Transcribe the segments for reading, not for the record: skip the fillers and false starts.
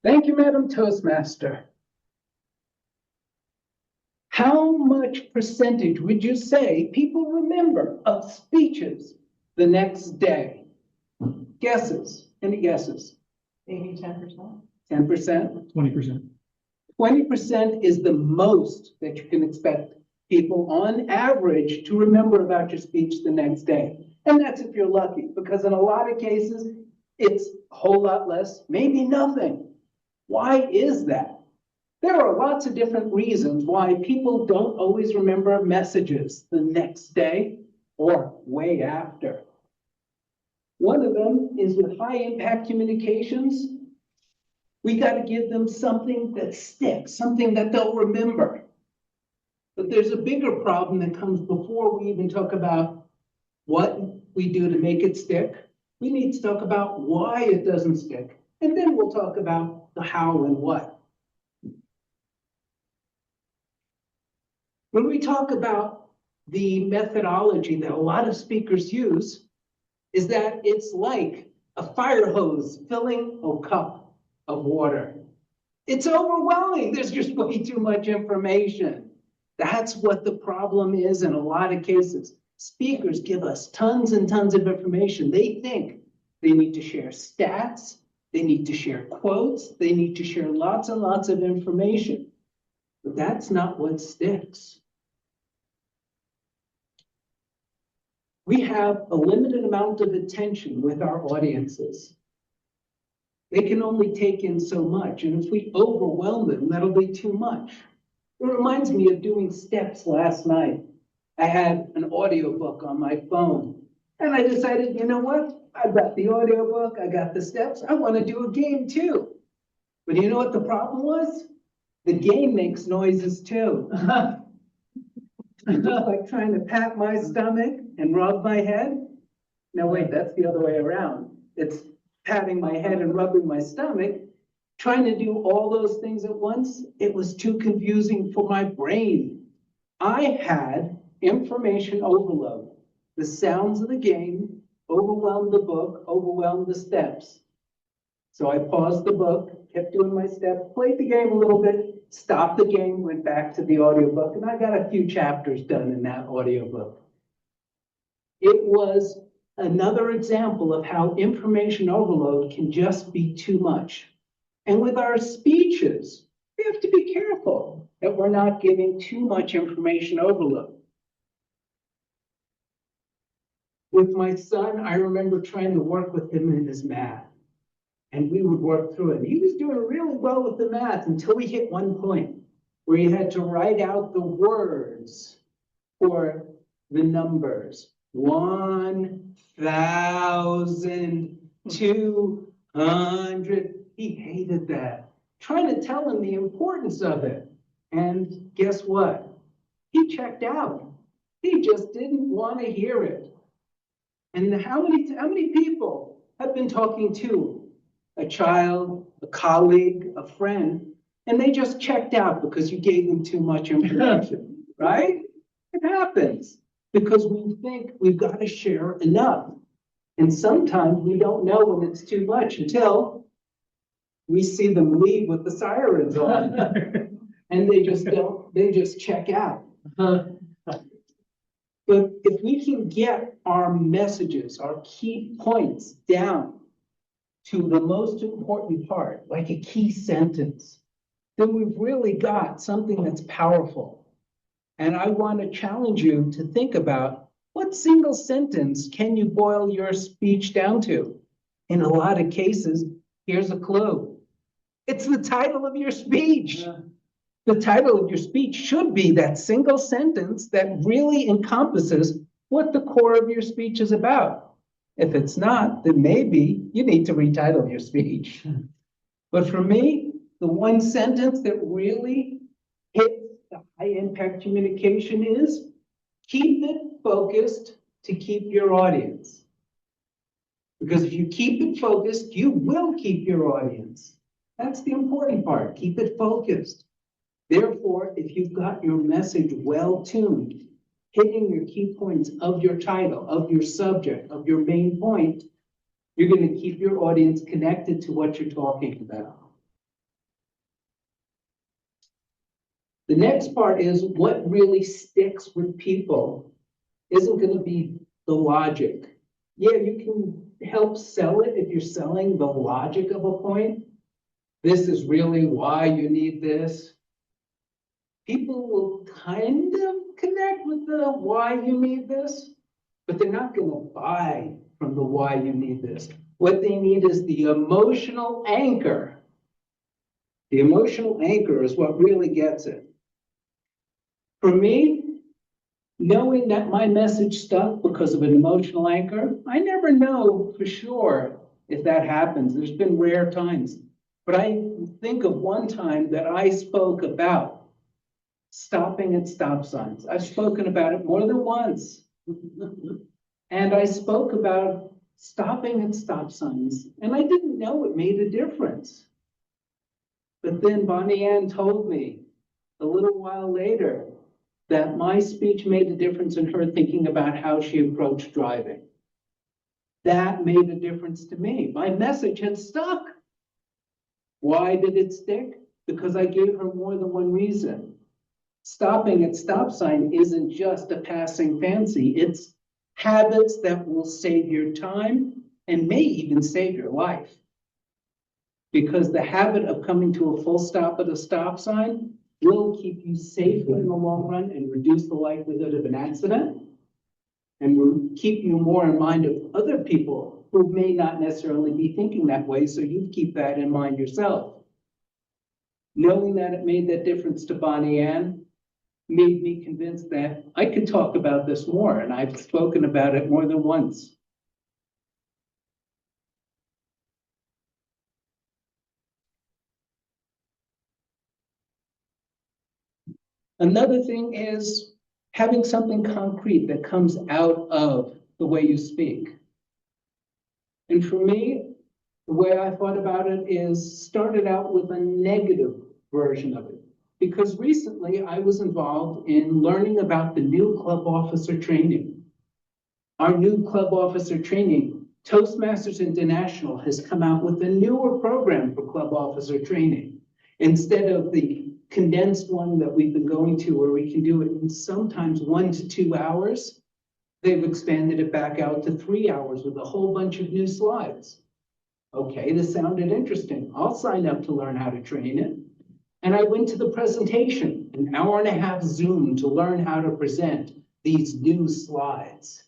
Thank you, Madam Toastmaster. How much percentage would you say people remember of speeches the next day? Guesses? Any guesses? Maybe 10%. 10%? 20%. 20% is the most that you can expect people on average to remember about your speech the next day. And that's if you're lucky, because in a lot of cases, it's a whole lot less, maybe nothing. Why is that? There are lots of different reasons why people don't always remember messages the next day or way after. One of them is with high impact communications. We got to give them something that sticks, something that they'll remember. But there's a bigger problem that comes before we even talk about what we do to make it stick. We need to talk about why it doesn't stick. And then we'll talk about the how and what. When we talk about the methodology that a lot of speakers use, is that it's like a fire hose filling a cup of water. It's overwhelming. There's just way too much information. That's what the problem is in a lot of cases. Speakers give us tons and tons of information. They think they need to share stats, they need to share quotes, they need to share lots and lots of information. But that's not what sticks. We have a limited amount of attention with our audiences. They can only take in so much, and if we overwhelm them, that'll be too much. It reminds me of doing steps last night. I had an audiobook on my phone, and I decided, you know what? I got the audiobook, I got the steps, I want to do a game too. But you know what the problem was? The game makes noises too. Just like trying to pat my stomach and rub my head. No, wait, that's the other way around. It's patting my head and rubbing my stomach. Trying to do all those things at once, it was too confusing for my brain. I had information overload. The sounds of the game overwhelmed the book, overwhelmed the steps. So I paused the book, kept doing my steps, played the game a little bit, stopped the game, went back to the audiobook, and I got a few chapters done in that audiobook. It was another example of how information overload can just be too much. And with our speeches, we have to be careful that we're not giving too much information overload. With my son, I remember trying to work with him in his math. And we would work through it. He was doing really well with the math until we hit one point where he had to write out the words for the numbers. 1,200. He hated that. Trying to tell him the importance of it. And guess what? He checked out. He just didn't want to hear it. And how many people have been talking to a child, a colleague, a friend, and they just checked out because you gave them too much information, right? It happens because we think we've got to share enough. And sometimes we don't know when it's too much until we see them leave with the sirens on. And they just check out. But if we can get our messages, our key points down to the most important part, like a key sentence, then we've really got something that's powerful. And I want to challenge you to think about what single sentence can you boil your speech down to? In a lot of cases, here's a clue. It's the title of your speech. Yeah. The title of your speech should be that single sentence that really encompasses what the core of your speech is about. If it's not, then maybe you need to retitle your speech. But for me, the one sentence that really hits the high impact communication is keep it focused to keep your audience. Because if you keep it focused, you will keep your audience. That's the important part. Keep it focused. Therefore, if you've got your message well tuned, hitting your key points of your title, of your subject, of your main point, you're going to keep your audience connected to what you're talking about. The next part is what really sticks with people isn't going to be the logic. Yeah, you can help sell it if you're selling the logic of a point. This is really why you need this. People will kind of connect with the why you need this, but they're not going to buy from the why you need this. What they need is the emotional anchor. The emotional anchor is what really gets it. For me, knowing that my message stuck because of an emotional anchor, I never know for sure if that happens. There's been rare times. But I think of one time that I spoke about stopping at stop signs. I've spoken about it more than once. And I spoke about stopping at stop signs, and I didn't know it made a difference. But then Bonnie Ann told me a little while later that my speech made a difference in her thinking about how she approached driving. That made a difference to me. My message had stuck. Why did it stick? Because I gave her more than one reason. Stopping at stop sign isn't just a passing fancy. It's habits that will save your time and may even save your life. Because the habit of coming to a full stop at a stop sign will keep you safe in the long run and reduce the likelihood of an accident, and will keep you more in mind of other people who may not necessarily be thinking that way, so you keep that in mind yourself. Knowing that it made that difference to Bonnie Ann made me convinced that I could talk about this more, and I've spoken about it more than once. Another thing is having something concrete that comes out of the way you speak. And for me, the way I thought about it is started out with a negative version of it. Because recently I was involved in learning about the new club officer training. Our new club officer training, Toastmasters International has come out with a newer program for club officer training. Instead of the condensed one that we've been going to where we can do it in sometimes 1 to 2 hours, they've expanded it back out to 3 hours with a whole bunch of new slides. Okay, this sounded interesting. I'll sign up to learn how to train it. And I went to the presentation, an hour and a half Zoom to learn how to present these new slides.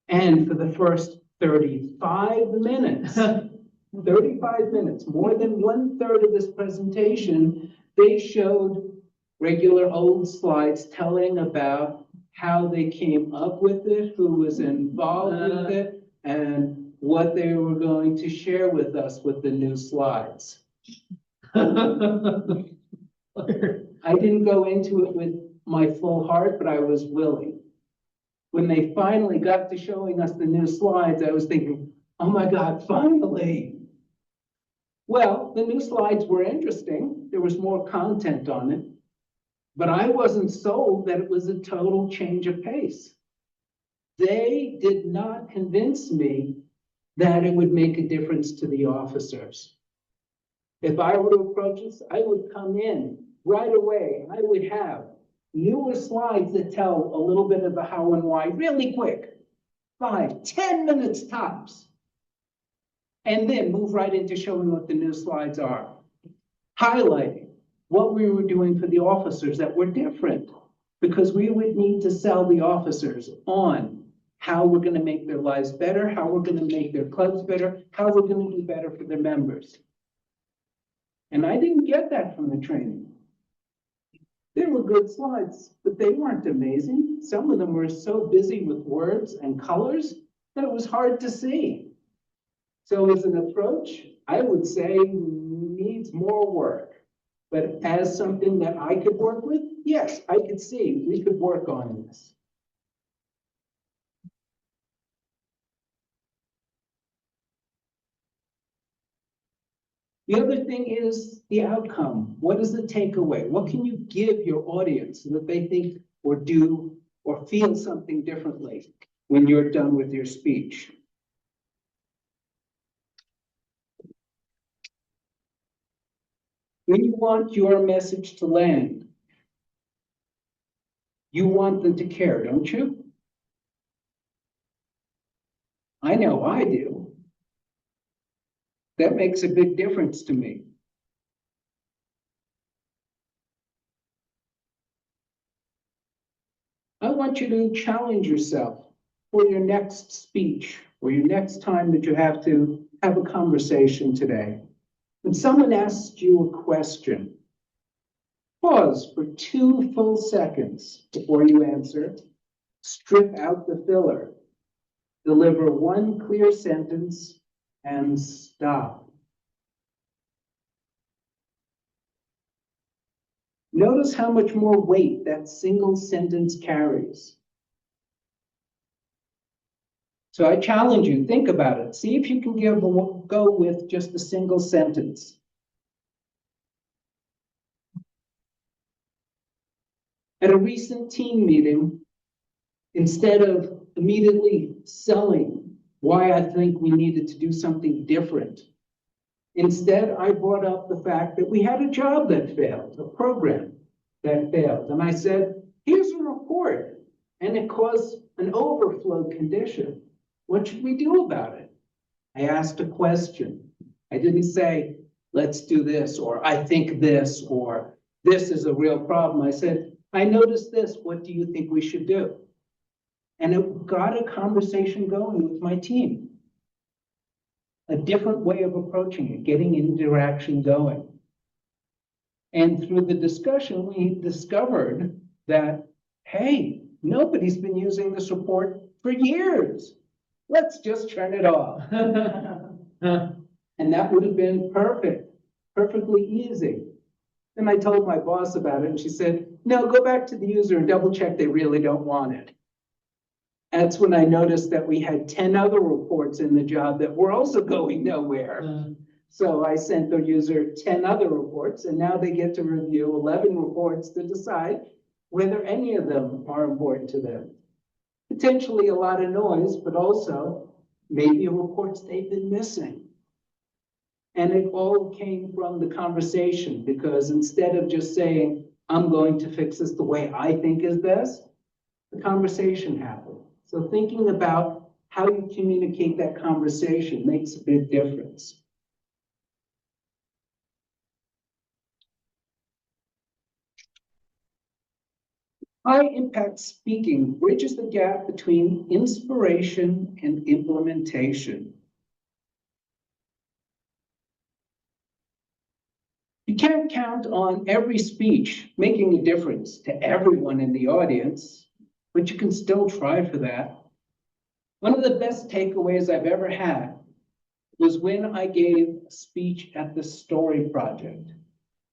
And for the first 35 minutes, 35 minutes, more than 1/3 of this presentation, they showed regular old slides telling about how they came up with it, who was involved with it, and what they were going to share with us with the new slides. I didn't go into it with my full heart, but I was willing. When they finally got to showing us the new slides, I was thinking, oh my God, finally. Well, the new slides were interesting. There was more content on it, but I wasn't sold that it was a total change of pace. They did not convince me that it would make a difference to the officers. If I were to approach this, I would come in right away and I would have newer slides that tell a little bit of the how and why really quick, 5-10 minutes tops. And then move right into showing what the new slides are. Highlighting what we were doing for the officers that were different, because we would need to sell the officers on how we're going to make their lives better, how we're going to make their clubs better, how we're going to do better for their members. And I didn't get that from the training. They were good slides, but they weren't amazing. Some of them were so busy with words and colors that it was hard to see. So as an approach, I would say needs more work. But as something that I could work with, yes, I could see we could work on this. The other thing is the outcome. What is the takeaway? What can you give your audience so that they think or do or feel something differently when you're done with your speech? When you want your message to land, You want them to care, don't you? I know I do. That makes a big difference to me. I want you to challenge yourself for your next speech or your next time that you have to have a conversation today. When someone asks you a question, pause for 2 full seconds before you answer, strip out the filler, deliver one clear sentence, and stop. Notice how much more weight that single sentence carries. So I challenge you, think about it. See if you can go with just a single sentence. At a recent team meeting, instead of immediately selling why I think we needed to do something different, instead I brought up the fact that we had a job that failed, a program that failed. And I said, here's a report, and it caused an overflow condition. What should we do about it? I asked a question. I didn't say, let's do this, or I think this, or this is a real problem. I said, I noticed this. What do you think we should do? And it got a conversation going with my team. A different way of approaching it, getting interaction going. And through the discussion, we discovered that, hey, nobody's been using this report for years. Let's just turn it off. And that would have been perfectly easy. Then I told my boss about it, and she said, no, go back to the user and double check they really don't want it. That's when I noticed that we had 10 other reports in the job that were also going nowhere. So I sent the user 10 other reports, and now they get to review 11 reports to decide whether any of them are important to them. Potentially a lot of noise, but also maybe reports they've been missing. And it all came from the conversation, because instead of just saying, I'm going to fix this the way I think is best, the conversation happened. So thinking about how you communicate that conversation makes a big difference. High impact speaking bridges the gap between inspiration and implementation. You can't count on every speech making a difference to everyone in the audience, but you can still try for that. One of the best takeaways I've ever had was when I gave a speech at the Story Project.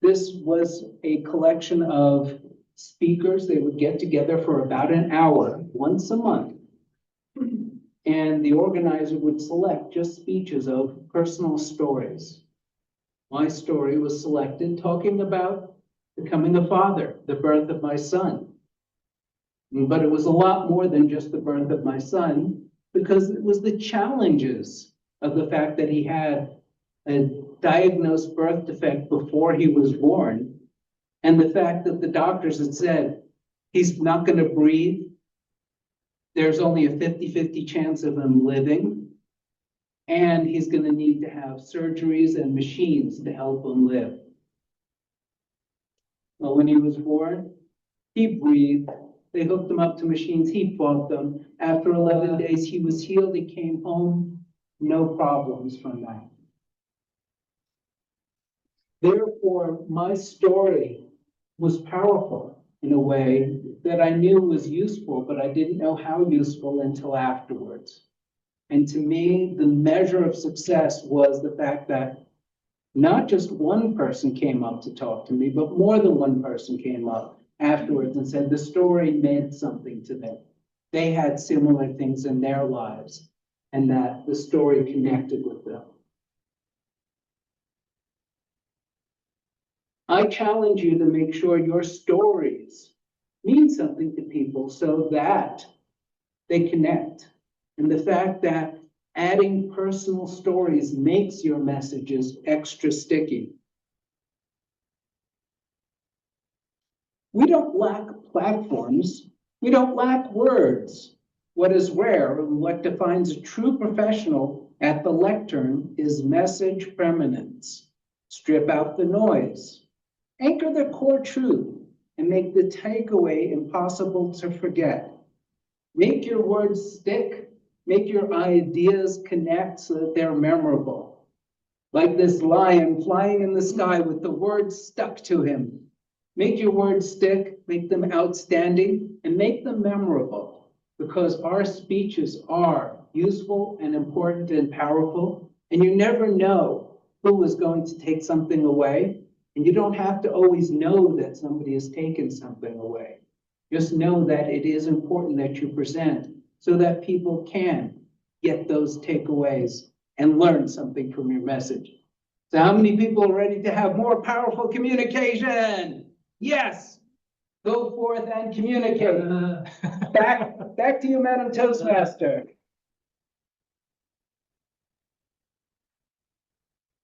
This was a collection of speakers. They would get together for about an hour once a month, and the organizer would select just speeches of personal stories. My story was selected talking about becoming a father, the birth of my son. But it was a lot more than just the birth of my son, because it was the challenges of the fact that he had a diagnosed birth defect before he was born, and the fact that the doctors had said, he's not going to breathe. There's only a 50-50 chance of him living, and he's going to need to have surgeries and machines to help him live. Well, when he was born, he breathed. They hooked him up to machines. He fought them. After 11 days, he was healed. He came home. No problems from that. Therefore, my story was powerful in a way that I knew was useful, but I didn't know how useful until afterwards. And to me, the measure of success was the fact that not just one person came up to talk to me, but more than one person came up afterwards and said the story meant something to them. They had similar things in their lives, and that the story connected with them. I challenge you to make sure your stories mean something to people so that they connect. And the fact that adding personal stories makes your messages extra sticky. We don't lack platforms. We don't lack words. What is rare and what defines a true professional at the lectern is message permanence. Strip out the noise. Anchor the core truth and make the takeaway impossible to forget. Make your words stick. Make your ideas connect so that they're memorable. Like this lion flying in the sky with the words stuck to him. Make your words stick, make them outstanding, and make them memorable, because our speeches are useful and important and powerful, and you never know who is going to take something away, and you don't have to always know that somebody has taken something away. Just know that it is important that you present so that people can get those takeaways and learn something from your message. So how many people are ready to have more powerful communication? Yes. Go forth and communicate. Back to you, Madam Toastmaster.